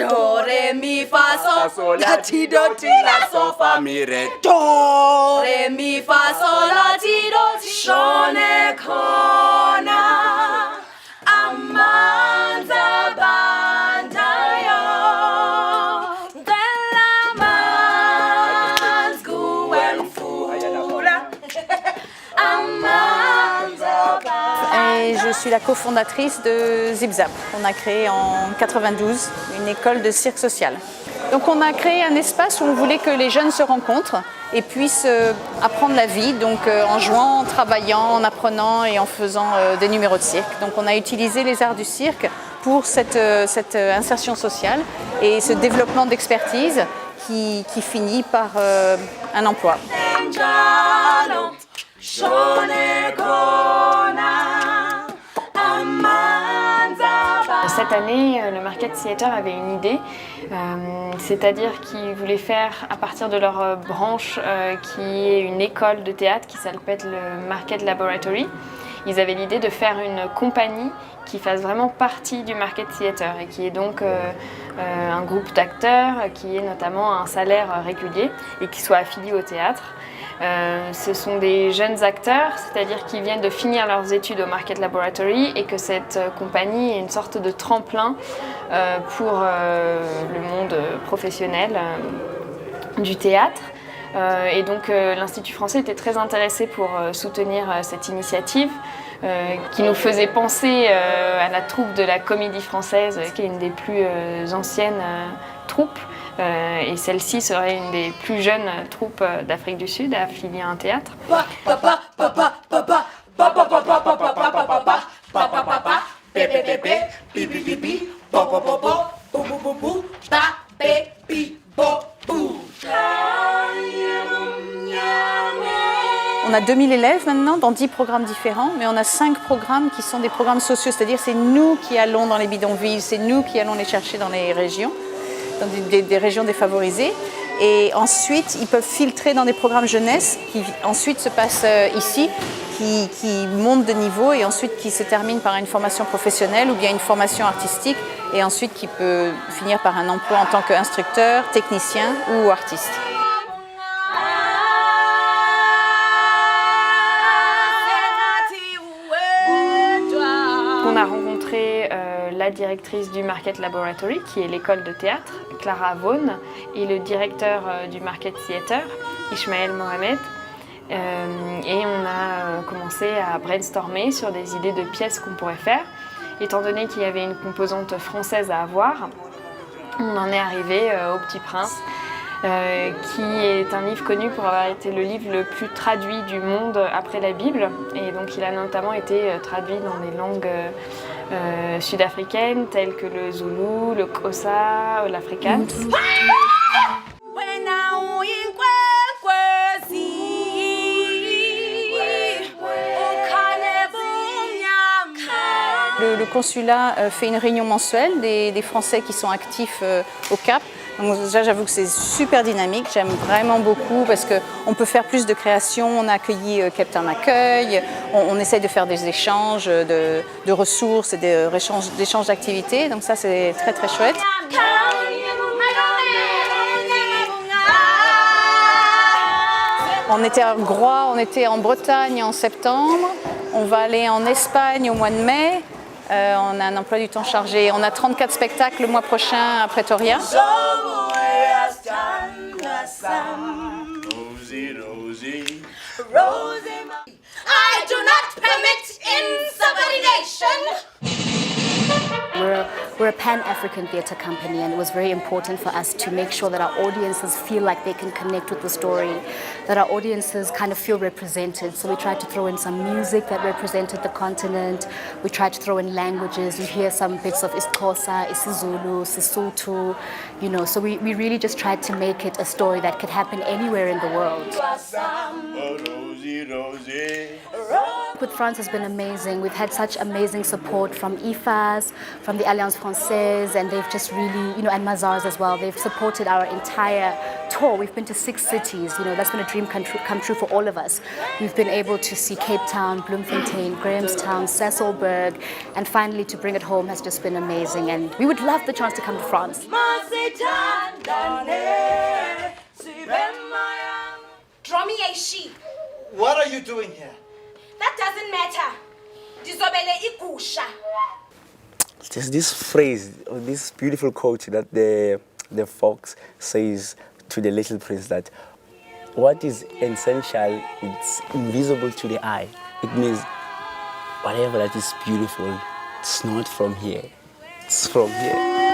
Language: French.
Do, re, mi, fa, sol, la, ti, do, ti, la, so, fa, mi, re. Do, re, mi, fa, sol, la, ti, do, ti. Shone kona amanza bandayo. Della manzgu enfura amanza bandayo. Et je suis la cofondatrice de Zip Zap. On a créé en 92 une école de cirque social. Donc on a créé un espace où on voulait que les jeunes se rencontrent et puissent apprendre la vie, donc en jouant, en travaillant, en apprenant et en faisant des numéros de cirque. Donc on a utilisé les arts du cirque pour cette insertion sociale et ce développement d'expertise qui finit par un emploi. Cette année, le Market Theatre avait une idée, c'est-à-dire qu'ils voulaient faire à partir de leur branche qui est une école de théâtre qui s'appelle le Market Laboratory. Ils avaient l'idée de faire une compagnie qui fasse vraiment partie du Market Theatre et qui est donc un groupe d'acteurs qui ait notamment un salaire régulier et qui soit affilié au théâtre. Ce sont des jeunes acteurs, c'est-à-dire qui viennent de finir leurs études au Market Laboratory et que cette compagnie est une sorte de tremplin pour le monde professionnel du théâtre. Et donc l'Institut français était très intéressé pour soutenir cette initiative qui nous faisait penser à la troupe de la Comédie Française, qui est une des plus anciennes troupes. Et celle-ci serait une des plus jeunes troupes d'Afrique du Sud affiliée à un théâtre. On a 2000 élèves maintenant dans 10 programmes différents, mais on a 5 programmes qui sont des programmes sociaux, c'est-à-dire c'est nous qui allons dans les bidonvilles, c'est nous qui allons les chercher dans les régions, dans des régions défavorisées. Et ensuite, ils peuvent filtrer dans des programmes jeunesse qui ensuite se passent ici, qui montent de niveau et ensuite qui se terminent par une formation professionnelle ou bien une formation artistique et ensuite qui peut finir par un emploi en tant qu'instructeur, technicien ou artiste. On a rencontré la directrice du Market Laboratory, qui est l'école de théâtre, Clara Vaughan, et le directeur du Market Theatre, Ismaël Mohamed. Et on a commencé à brainstormer sur des idées de pièces qu'on pourrait faire. Étant donné qu'il y avait une composante française à avoir, on en est arrivé au Petit Prince, qui est un livre connu pour avoir été le livre le plus traduit du monde après la Bible. Et donc il a notamment été traduit dans des langues sud-africaines telles que le Zoulou, le Xhosa, l'Afrikaans. Le consulat fait une réunion mensuelle des Français qui sont actifs au Cap. Donc déjà, j'avoue que c'est super dynamique, j'aime vraiment beaucoup parce qu'on peut faire plus de création. On a accueilli Captain Accueil, on essaye de faire des échanges de ressources et d'échanges d'activités. Donc ça, c'est très très chouette. On était à Groix, on était en Bretagne en septembre. On va aller en Espagne au mois de mai. On a un emploi du temps chargé. On a 34 spectacles le mois prochain à Pretoria. I do not permit insubordination. We're a Pan-African theatre company, and it was very important for us to make sure that our audiences feel like they can connect with the story, that our audiences kind of feel represented. So we tried to throw in some music that represented the continent. We tried to throw in languages. You hear some bits of Xhosa, isiZulu, Sesotho, you know. So we really just tried to make it a story that could happen anywhere in the world. With France has been amazing. We've had such amazing support from IFAS, from the Alliance Française, and they've just really, and Mazars as well. They've supported our entire tour. We've been to 6 cities. That's been a dream come true for all of us. We've been able to see Cape Town, Bloemfontein, Grahamstown, Sasolburg, and finally to bring it home has just been amazing. And we would love the chance to come to France. Draw me a sheep. What are you doing here? That doesn't matter. Dizobele igusha. There's this phrase, or this beautiful quote that the fox says to the little prince that what is essential, it's invisible to the eye. It means whatever that is beautiful, it's not from here, it's from here.